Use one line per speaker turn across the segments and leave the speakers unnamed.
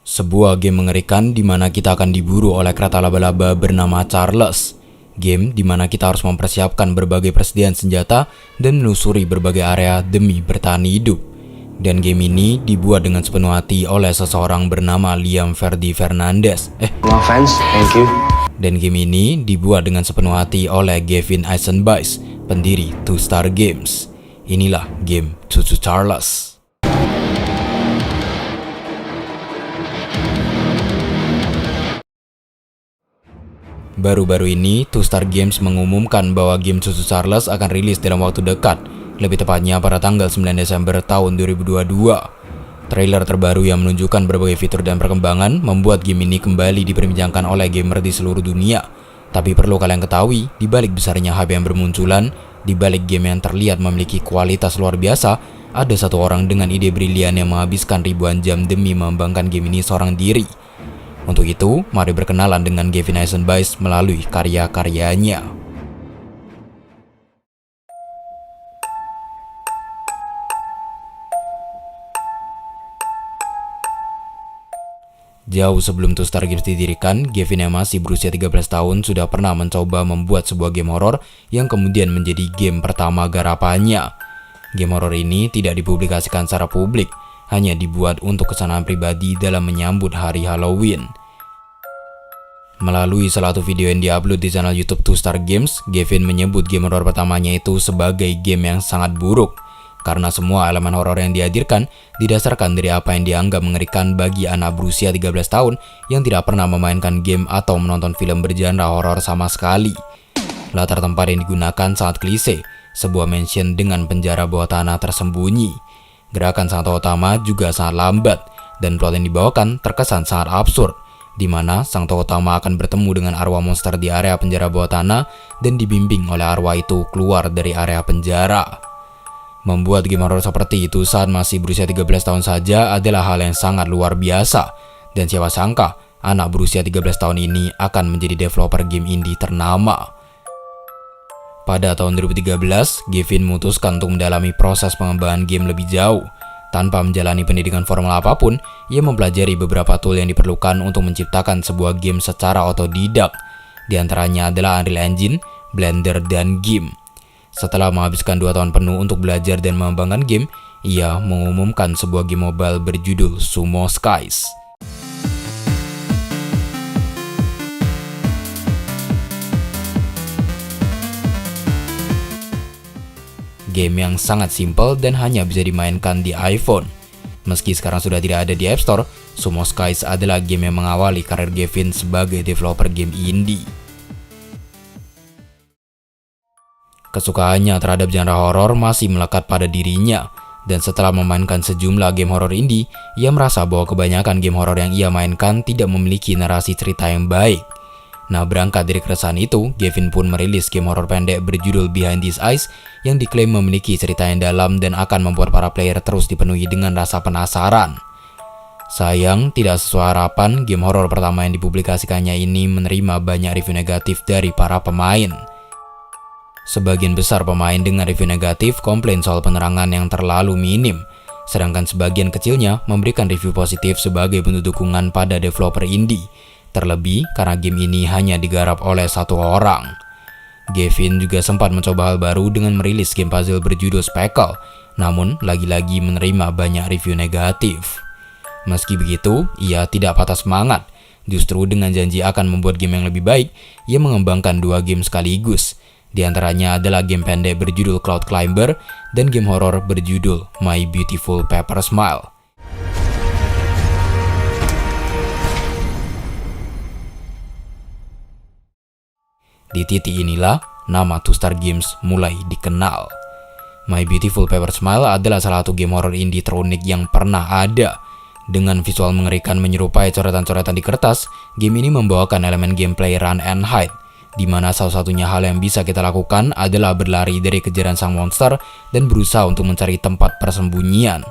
Sebuah game mengerikan di mana kita akan diburu oleh kereta laba-laba bernama Charles. Game di mana kita harus mempersiapkan berbagai persediaan senjata dan menelusuri berbagai area demi bertahan hidup. Dan game ini dibuat dengan sepenuh hati oleh seseorang bernama Liam Ferdi Fernandez.
No offense, thank you.
Dan game ini dibuat dengan sepenuh hati oleh Gavin Eisenbeis, pendiri Two Star Games. Inilah game Cucu Charles. Baru-baru ini, Two Star Games mengumumkan bahwa game Cucu Charles akan rilis dalam waktu dekat, lebih tepatnya pada tanggal 9 Desember tahun 2022. Trailer terbaru yang menunjukkan berbagai fitur dan perkembangan membuat game ini kembali diperbincangkan oleh gamer di seluruh dunia. Tapi perlu kalian ketahui, di balik besarnya hype yang bermunculan, di balik game yang terlihat memiliki kualitas luar biasa, ada satu orang dengan ide brilian yang menghabiskan ribuan jam demi mengembangkan game ini seorang diri. Untuk itu, mari berkenalan dengan Gavin Eisenbeis melalui karya-karyanya. Jauh sebelum Two Star Games didirikan, Gavin yang masih berusia 13 tahun sudah pernah mencoba membuat sebuah game horor yang kemudian menjadi game pertama garapannya. Game horor ini tidak dipublikasikan secara publik, hanya dibuat untuk kesenangan pribadi dalam menyambut hari Halloween. Melalui salah satu video yang diupload di channel YouTube Two Star Games, Gavin menyebut game horor pertamanya itu sebagai game yang sangat buruk, karena semua elemen horor yang dihadirkan didasarkan dari apa yang dianggap mengerikan bagi anak berusia 13 tahun yang tidak pernah memainkan game atau menonton film bergenre horor sama sekali. Latar tempat yang digunakan sangat klise, sebuah mansion dengan penjara bawah tanah tersembunyi. Gerakan sang tokoh utama juga sangat lambat, dan plot yang dibawakan terkesan sangat absurd, di mana sang tokoh utama akan bertemu dengan arwah monster di area penjara bawah tanah dan dibimbing oleh arwah itu keluar dari area penjara. Membuat game horror seperti itu saat masih berusia 13 tahun saja adalah hal yang sangat luar biasa. Dan siapa sangka, anak berusia 13 tahun ini akan menjadi developer game indie ternama. Pada tahun 2013, Gavin memutuskan untuk mendalami proses pengembangan game lebih jauh. Tanpa menjalani pendidikan formal apapun, ia mempelajari beberapa tool yang diperlukan untuk menciptakan sebuah game secara otodidak. Di antaranya adalah Unreal Engine, Blender, dan GIMP. Setelah menghabiskan 2 tahun penuh untuk belajar dan mengembangkan game, ia mengumumkan sebuah game mobile berjudul Sumo Skies. Game yang sangat simpel dan hanya bisa dimainkan di iPhone. Meski sekarang sudah tidak ada di App Store, Sumo Skies adalah game yang mengawali karir Gavin sebagai developer game indie. Kesukaannya terhadap genre horor masih melekat pada dirinya, dan setelah memainkan sejumlah game horor indie, ia merasa bahwa kebanyakan game horor yang ia mainkan tidak memiliki narasi cerita yang baik. Nah, berangkat dari keresahan itu, Gavin pun merilis game horor pendek berjudul Behind These Eyes yang diklaim memiliki cerita yang dalam dan akan membuat para player terus dipenuhi dengan rasa penasaran. Sayang, tidak sesuai harapan, game horor pertama yang dipublikasikannya ini menerima banyak review negatif dari para pemain. Sebagian besar pemain dengan review negatif komplain soal penerangan yang terlalu minim, sedangkan sebagian kecilnya memberikan review positif sebagai bentuk dukungan pada developer indie, terlebih karena game ini hanya digarap oleh satu orang. Gavin juga sempat mencoba hal baru dengan merilis game puzzle berjudul Speckle, namun lagi-lagi menerima banyak review negatif. Meski begitu, ia tidak patah semangat. Justru dengan janji akan membuat game yang lebih baik, ia mengembangkan 2 game sekaligus. Di antaranya adalah game pendek berjudul Cloud Climber dan game horor berjudul My Beautiful Pepper Smile. Di titik inilah nama Two Star Games mulai dikenal. My Beautiful Pepper Smile adalah salah satu game horor indie terunik yang pernah ada. Dengan visual mengerikan menyerupai coretan-coretan di kertas, game ini membawakan elemen gameplay run and hide, di mana salah satunya hal yang bisa kita lakukan adalah berlari dari kejaran sang monster dan berusaha untuk mencari tempat persembunyian.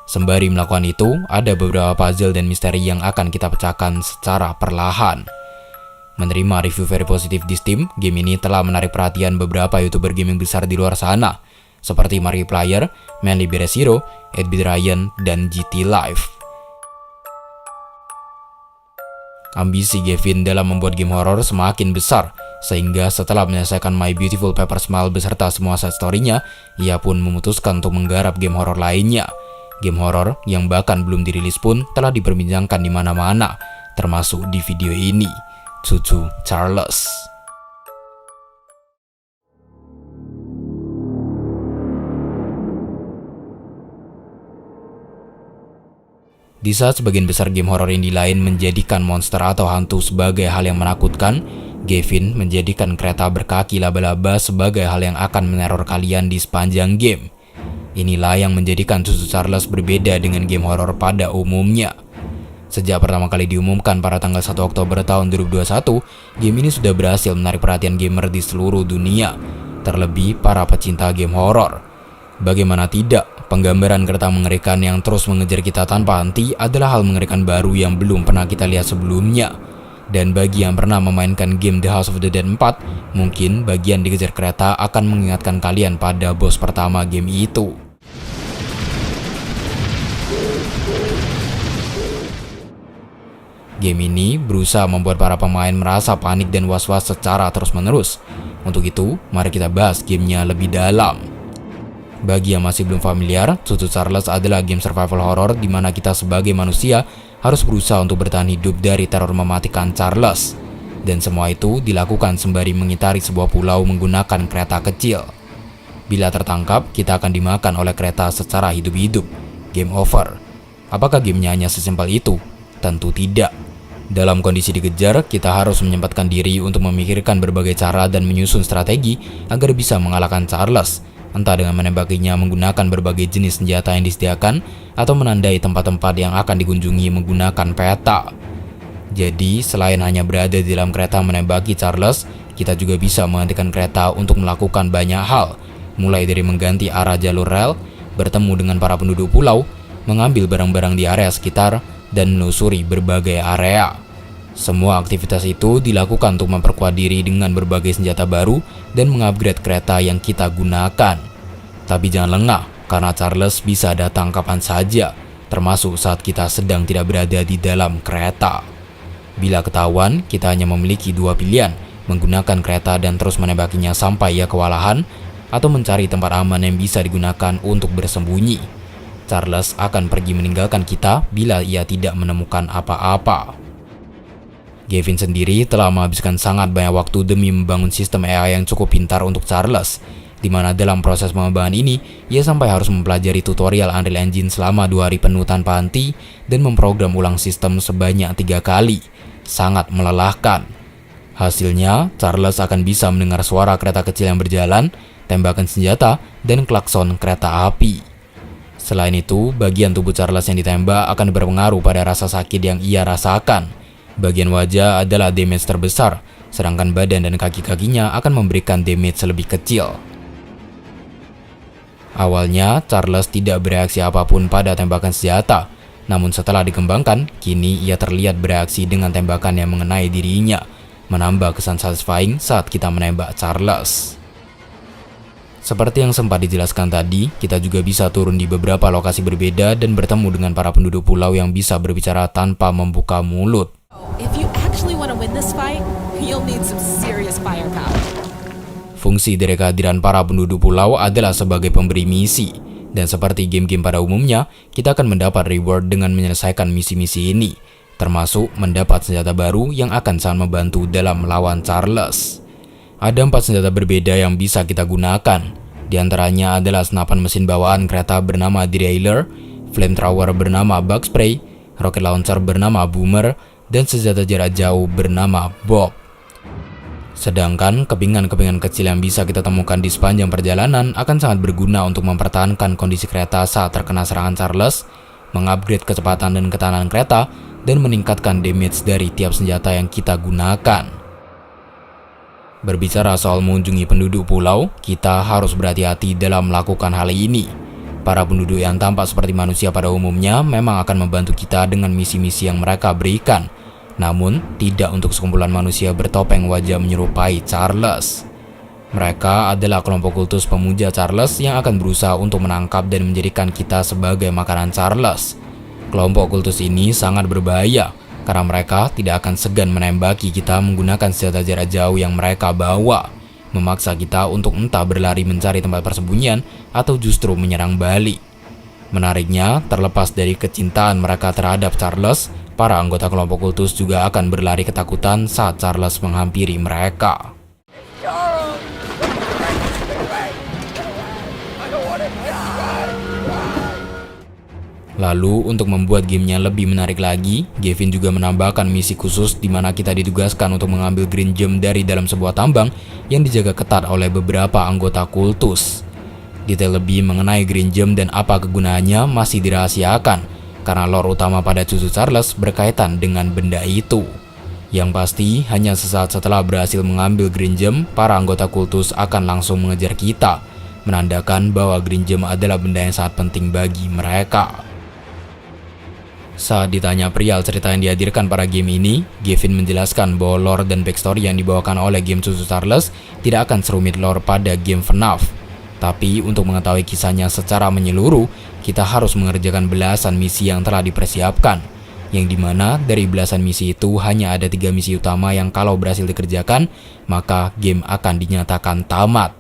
Sembari melakukan itu, ada beberapa puzzle dan misteri yang akan kita pecahkan secara perlahan. Menerima review very positif di Steam, game ini telah menarik perhatian beberapa YouTuber gaming besar di luar sana, seperti Markiplier, 'Player, 'Manly 'Bere 0, 8-Bit Ryan, dan GT Live.
「君の声が聞きたい」
Ambisi Gavin dalam membuat game horor semakin besar, sehingga setelah menyelesaikan My Beautiful Paper Smile beserta semua side story-nya, ia pun memutuskan untuk menggarap game horor lainnya. Game horor yang bahkan belum dirilis pun telah diperbincangkan di mana-mana, termasuk di video ini, Cucu Charles. Di saat sebagian besar game horor indie lain menjadikan monster atau hantu sebagai hal yang menakutkan, Gavin menjadikan kereta berkaki laba-laba sebagai hal yang akan meneror kalian di sepanjang game. Inilah yang menjadikan Cucu Charles berbeda dengan game horor pada umumnya. Sejak pertama kali diumumkan pada tanggal 1 Oktober tahun 2021, game ini sudah berhasil menarik perhatian gamer di seluruh dunia, terlebih para pecinta game horor. Bagaimana tidak, penggambaran kereta mengerikan yang terus mengejar kita tanpa henti adalah hal mengerikan baru yang belum pernah kita lihat sebelumnya. Dan bagi yang pernah memainkan game The House of the Dead 4, mungkin bagian dikejar kereta akan mengingatkan kalian pada bos pertama game itu. Game ini berusaha membuat para pemain merasa panik dan was-was secara terus-menerus. Untuk itu, mari kita bahas gamenya lebih dalam. Bagi yang masih belum familiar, Cucu Charles adalah game survival horror di mana kita sebagai manusia harus berusaha untuk bertahan hidup dari teror mematikan Charles. Dan semua itu dilakukan sembari mengitari sebuah pulau menggunakan kereta kecil. Bila tertangkap, kita akan dimakan oleh kereta secara hidup-hidup. Game over. Apakah gamenya hanya sesimpel itu? Tentu tidak. Dalam kondisi dikejar, kita harus menyempatkan diri untuk memikirkan berbagai cara dan menyusun strategi agar bisa mengalahkan Charles. Entah dengan menembakinya menggunakan berbagai jenis senjata yang disediakan atau menandai tempat-tempat yang akan dikunjungi menggunakan peta. Jadi, selain hanya berada di dalam kereta menembaki Charles, kita juga bisa menghentikan kereta untuk melakukan banyak hal, mulai dari mengganti arah jalur rel, bertemu dengan para penduduk pulau, mengambil barang-barang di area sekitar, dan menelusuri berbagai area. Semua aktivitas itu dilakukan untuk memperkuat diri dengan berbagai senjata baru dan mengupgrade kereta yang kita gunakan. Tapi jangan lengah, karena Charles bisa datang kapan saja, termasuk saat kita sedang tidak berada di dalam kereta. Bila ketahuan, kita hanya memiliki dua pilihan, menggunakan kereta dan terus menembakinya sampai ia kewalahan, atau mencari tempat aman yang bisa digunakan untuk bersembunyi. Charles akan pergi meninggalkan kita bila ia tidak menemukan apa-apa. Gavin sendiri telah menghabiskan sangat banyak waktu demi membangun sistem AI yang cukup pintar untuk Charles, di mana dalam proses pengembangan ini, ia sampai harus mempelajari tutorial Unreal Engine selama 2 hari penuh tanpa henti dan memprogram ulang sistem sebanyak 3 kali. Sangat melelahkan. Hasilnya, Charles akan bisa mendengar suara kereta kecil yang berjalan, tembakan senjata, dan klakson kereta api. Selain itu, bagian tubuh Charles yang ditembak akan berpengaruh pada rasa sakit yang ia rasakan. Bagian wajah adalah damage terbesar, sedangkan badan dan kaki-kakinya akan memberikan damage lebih kecil. Awalnya, Charles tidak bereaksi apapun pada tembakan senjata, namun setelah dikembangkan, kini ia terlihat bereaksi dengan tembakan yang mengenai dirinya, menambah kesan satisfying saat kita menembak Charles. Seperti yang sempat dijelaskan tadi, kita juga bisa turun di beberapa lokasi berbeda dan bertemu dengan para penduduk pulau yang bisa berbicara tanpa membuka mulut.
If you actually want to win this fight, you'll need some serious firepower.
Fungsi dari kehadiran para penduduk pulau adalah sebagai pemberi misi, dan seperti game-game pada umumnya, kita akan mendapat reward dengan menyelesaikan misi-misi ini, termasuk mendapat senjata baru yang akan sangat membantu dalam melawan Charles. Ada 4 senjata berbeda yang bisa kita gunakan. Di antaranya adalah senapan mesin bawaan kereta bernama Derailleur, flamethrower bernama Bug Spray, rocket launcher bernama Boomer, dan senjata jarak jauh bernama Bob. Sedangkan kepingan-kepingan kecil yang bisa kita temukan di sepanjang perjalanan akan sangat berguna untuk mempertahankan kondisi kereta saat terkena serangan Charles, mengupgrade kecepatan dan ketahanan kereta, dan meningkatkan damage dari tiap senjata yang kita gunakan. Berbicara soal mengunjungi penduduk pulau, kita harus berhati-hati dalam melakukan hal ini. Para penduduk yang tampak seperti manusia pada umumnya memang akan membantu kita dengan misi-misi yang mereka berikan, namun tidak untuk sekumpulan manusia bertopeng wajah menyerupai Charles. Mereka adalah kelompok kultus pemuja Charles yang akan berusaha untuk menangkap dan menjadikan kita sebagai makanan Charles. Kelompok kultus ini sangat berbahaya, karena mereka tidak akan segan menembaki kita menggunakan senjata jarak jauh yang mereka bawa, memaksa kita untuk entah berlari mencari tempat persembunyian atau justru menyerang balik. Menariknya, terlepas dari kecintaan mereka terhadap Charles, para anggota kelompok kultus juga akan berlari ketakutan saat Charles menghampiri mereka. Lalu, untuk membuat gamenya lebih menarik lagi, Gavin juga menambahkan misi khusus di mana kita ditugaskan untuk mengambil green gem dari dalam sebuah tambang yang dijaga ketat oleh beberapa anggota kultus. Detail lebih mengenai green gem dan apa kegunaannya masih dirahasiakan, karena lore utama pada cucu Charles berkaitan dengan benda itu. Yang pasti, hanya sesaat setelah berhasil mengambil green gem, para anggota kultus akan langsung mengejar kita, menandakan bahwa green gem adalah benda yang sangat penting bagi mereka. Saat ditanya perihal cerita yang dihadirkan pada game ini, Gavin menjelaskan bahwa lore dan backstory yang dibawakan oleh game Cucu Charles tidak akan serumit lore pada game FNAF. Tapi untuk mengetahui kisahnya secara menyeluruh, kita harus mengerjakan belasan misi yang telah dipersiapkan, yang dimana dari belasan misi itu hanya ada 3 misi utama yang kalau berhasil dikerjakan, maka game akan dinyatakan tamat.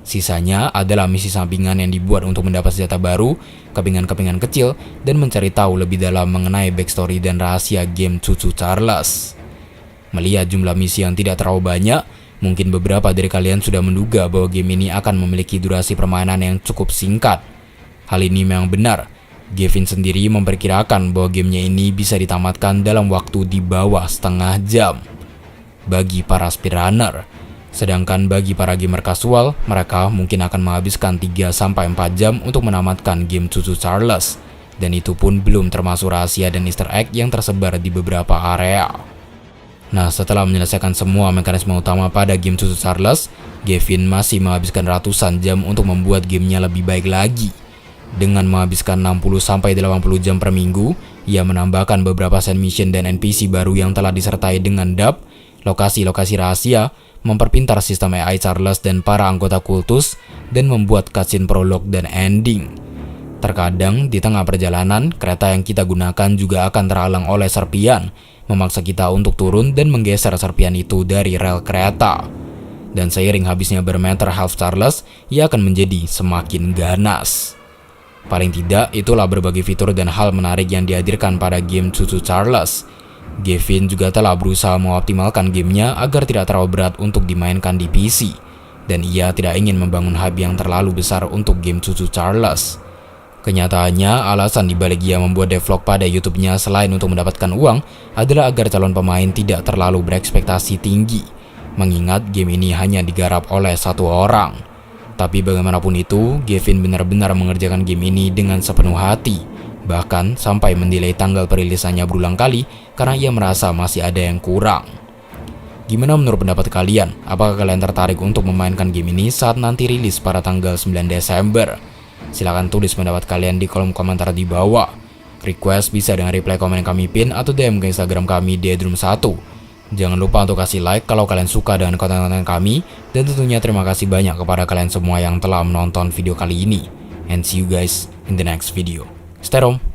Sisanya adalah misi sampingan yang dibuat untuk mendapat senjata baru, kepingan-kepingan kecil, dan mencari tahu lebih dalam mengenai backstory dan rahasia game Cucu Charles. Melihat jumlah misi yang tidak terlalu banyak, mungkin beberapa dari kalian sudah menduga bahwa game ini akan memiliki durasi permainan yang cukup singkat. Hal ini memang benar. Gavin sendiri memperkirakan bahwa gamenya ini bisa ditamatkan dalam waktu di bawah setengah jam bagi para speedrunner. Sedangkan bagi para gamer kasual, mereka mungkin akan menghabiskan 3-4 jam untuk menamatkan game Cucu Charles. Dan itu pun belum termasuk rahasia dan easter egg yang tersebar di beberapa area. Nah, setelah menyelesaikan semua mekanisme utama pada game Cucu Charles, Gavin masih menghabiskan ratusan jam untuk membuat gamenya lebih baik lagi. Dengan menghabiskan 60-80 jam per minggu, ia menambahkan beberapa side mission dan NPC baru yang telah disertai dengan dub, lokasi-lokasi rahasia, memperpintar sistem AI Charles dan para anggota kultus, dan membuat cutscene prolog dan ending. Terkadang di tengah perjalanan, kereta yang kita gunakan juga akan terhalang oleh serpian, memaksa kita untuk turun dan menggeser serpian itu dari rel kereta. Dan seiring habisnya bermeter half Charles, ia akan menjadi semakin ganas. Paling tidak, itulah berbagai fitur dan hal menarik yang dihadirkan pada game Cucu Charles. Gavin juga telah berusaha mengoptimalkan gamenya agar tidak terlalu berat untuk dimainkan di PC, dan ia tidak ingin membangun hype yang terlalu besar untuk game Cucu Charles. Kenyataannya, alasan dibalik ia membuat devlog pada YouTube-nya selain untuk mendapatkan uang adalah agar calon pemain tidak terlalu berekspektasi tinggi, mengingat game ini hanya digarap oleh satu orang. Tapi bagaimanapun itu, Gavin benar-benar mengerjakan game ini dengan sepenuh hati, bahkan sampai mendelay tanggal perilisannya berulang kali karena ia merasa masih ada yang kurang. Gimana menurut pendapat kalian? Apakah kalian tertarik untuk memainkan game ini saat nanti rilis pada tanggal 9 Desember? Silahkan tulis pendapat kalian di kolom komentar di bawah. Request bisa dengan reply komen yang kami pin atau DM ke Instagram kami di @edrum1. Jangan lupa untuk kasih like kalau kalian suka dengan konten-konten kami, dan tentunya terima kasih banyak kepada kalian semua yang telah menonton video kali ini. And see you guys in the next video. Stay home.